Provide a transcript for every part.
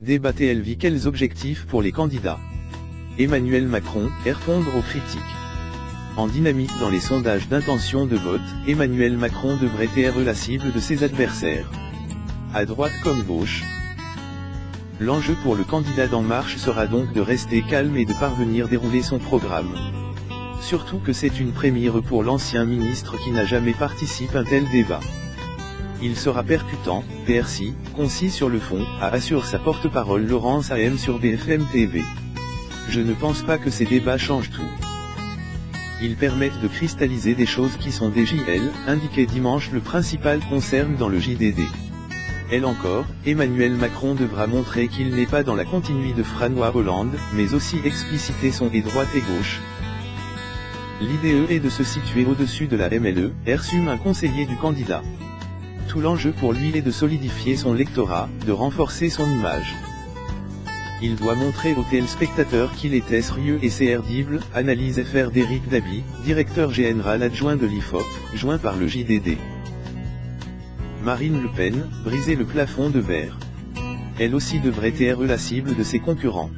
Débat TLV. Quels objectifs pour les candidats? Emmanuel Macron, répondre aux critiques. En dynamique dans les sondages d'intention de vote, Emmanuel Macron devrait être la cible de ses adversaires. À droite comme gauche. L'enjeu pour le candidat d'En Marche sera donc de rester calme et de parvenir dérouler son programme. Surtout que c'est une première pour l'ancien ministre qui n'a jamais participé à un tel débat. Il sera percutant, précis, concis sur le fond, assure sa porte-parole Laurence AM sur BFM TV. Je ne pense pas que ces débats changent tout. Ils permettent de cristalliser des choses qui sont des JL, indiqué dimanche. Le principal concerne dans le JDD. Elle encore, Emmanuel Macron devra montrer qu'il n'est pas dans la continuité de François Hollande, mais aussi expliciter son et droite et gauche. L'idée est de se situer au-dessus de la MLE, assume un conseiller du candidat. Tout l'enjeu pour lui est de solidifier son lectorat, de renforcer son image. Il doit montrer aux téléspectateurs qu'il est sérieux et crédible, analyse FR d'Éric Dabi, directeur général adjoint de l'IFOP, joint par le JDD. Marine Le Pen, briser le plafond de verre. Elle aussi devrait être la cible de ses concurrents.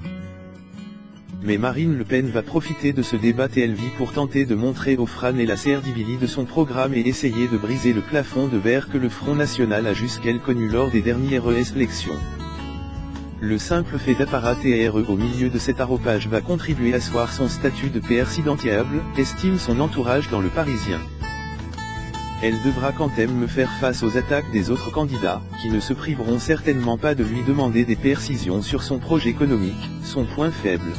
Mais Marine Le Pen va profiter de ce débat TLV pour tenter de montrer aux Fran et la crédibilité de son programme et essayer de briser le plafond de verre que le Front National a jusqu'elle connu lors des dernières élections. Le simple fait d'apparaître au milieu de cet arropage va contribuer à asseoir son statut de présidentiable, estime son entourage dans Le Parisien. Elle devra quand même faire face aux attaques des autres candidats, qui ne se priveront certainement pas de lui demander des précisions sur son projet économique, son point faible.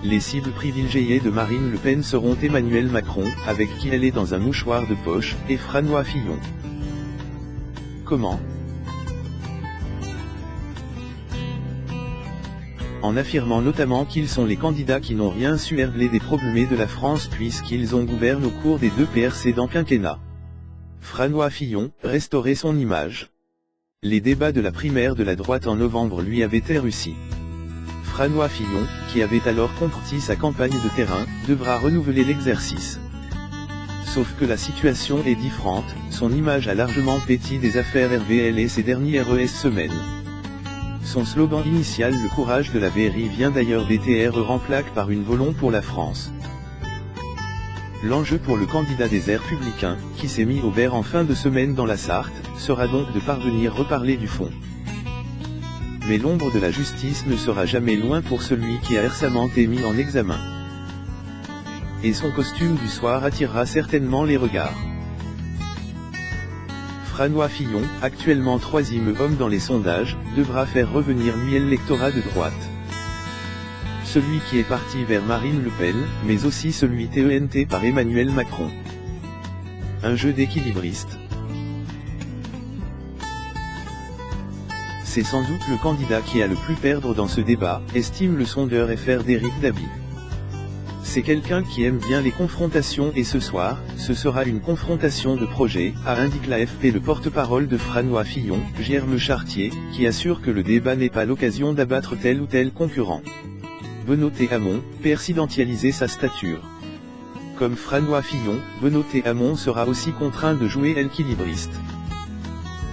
Les cibles privilégiées de Marine Le Pen seront Emmanuel Macron, avec qui elle est dans un mouchoir de poche, et François Fillon. Comment? En affirmant notamment qu'ils sont les candidats qui n'ont rien su régler des problèmes de la France puisqu'ils ont gouverné au cours des deux précédents quinquennats. François Fillon, restaurer son image. Les débats de la primaire de la droite en novembre lui avaient été réussis. François Fillon, qui avait alors compris sa campagne de terrain, devra renouveler l'exercice. Sauf que la situation est différente, son image a largement péti des affaires RVL ces dernières semaines. Son slogan initial « Le courage de la VRI » vient d'ailleurs d'être remplacé par une volonté pour la France. L'enjeu pour le candidat des Républicains, qui s'est mis au vert en fin de semaine dans la Sarthe, sera donc de parvenir à reparler du fond. Mais l'ombre de la justice ne sera jamais loin pour celui qui a récemment été mis en examen. Et son costume du soir attirera certainement les regards. François Fillon, actuellement troisième homme dans les sondages, devra faire revenir l'électorat de droite. Celui qui est parti vers Marine Le Pen, mais aussi celui TENT par Emmanuel Macron. Un jeu d'équilibriste. C'est sans doute le candidat qui a le plus perdre dans ce débat, estime le sondeur FR d'Éric Dabi. C'est quelqu'un qui aime bien les confrontations et ce soir, ce sera une confrontation de projet, a indiqué l'AFP le porte-parole de François Fillon, Germe Chartier, qui assure que le débat n'est pas l'occasion d'abattre tel ou tel concurrent. Benoît Hamon, présidentialiser sa stature. Comme François Fillon, Benoît Hamon sera aussi contraint de jouer l'équilibriste.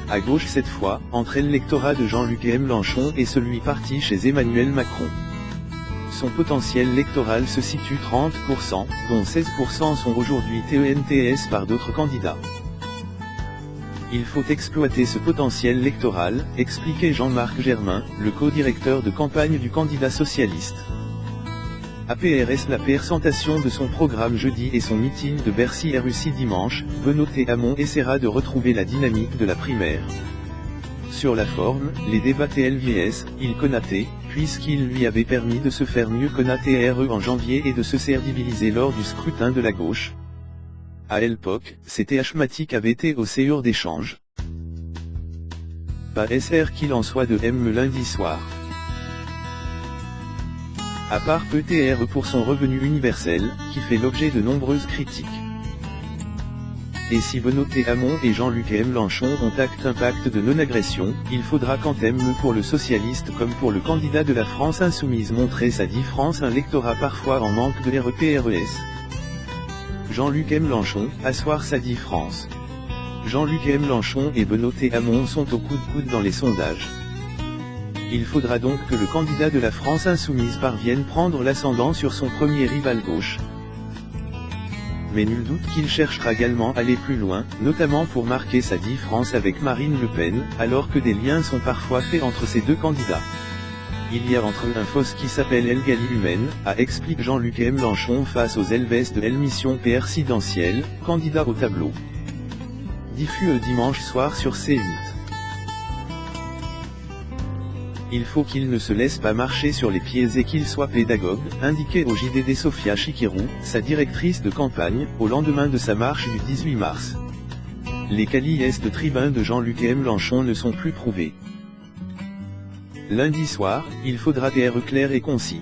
À gauche cette fois, entre l'électorat de Jean-Luc Mélenchon et celui parti chez Emmanuel Macron. Son potentiel électoral se situe 30%, dont 16% sont aujourd'hui TENTS par d'autres candidats. Il faut exploiter ce potentiel électoral, expliquait Jean-Marc Germain, le co-directeur de campagne du candidat socialiste. APRS la présentation de son programme jeudi et son meeting de Bercy réussi dimanche, Benoît Hamon essaiera de retrouver la dynamique de la primaire. Sur la forme, les débats TLVS, il connaissait, puisqu'il lui avait permis de se faire mieux connaître en janvier et de se crédibiliser lors du scrutin de la gauche. À l'époque, c'était Hmatic avait été au séjour d'échange. Pas SR qu'il en soit de M lundi soir. À part peut-être pour son revenu universel, qui fait l'objet de nombreuses critiques. Et si Benoît Hamon et Jean-Luc Mélenchon ont acte un pacte de non-agression, il faudra quand même pour le socialiste comme pour le candidat de la France insoumise montrer sa différence, un lectorat parfois en manque de REPRES. Jean-Luc Mélenchon, asseoir sa différence. Jean-Luc Mélenchon et Benoît Hamon sont au coude-coude dans les sondages. Il faudra donc que le candidat de la France insoumise parvienne prendre l'ascendant sur son premier rival gauche. Mais nul doute qu'il cherchera également à aller plus loin, notamment pour marquer sa différence avec Marine Le Pen, alors que des liens sont parfois faits entre ces deux candidats. Il y a entre eux un fosse qui s'appelle Elgali humaine, explique Jean-Luc Mélenchon face aux Elves de l'émission présidentielle, candidat au tableau. Diffus dimanche soir sur C8. Il faut qu'il ne se laisse pas marcher sur les pieds et qu'il soit pédagogue, indiquait au JDD Sophia Chikirou, sa directrice de campagne, au lendemain de sa marche du 18 mars. Les qualités de tribun de Jean-Luc Mélenchon ne sont plus prouvés. Lundi soir, il faudra être clair et concis.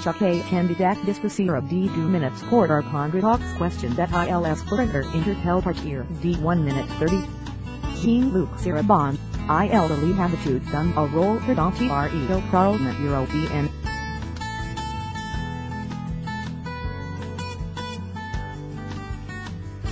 Chake candidat discussier d 2 minutes quarter pondre question that ils further interpelpartier d 1 minute 30. Jean-Luc Sirabon, il de l'habitude d'un rôle prédentiaire au Parlement européen.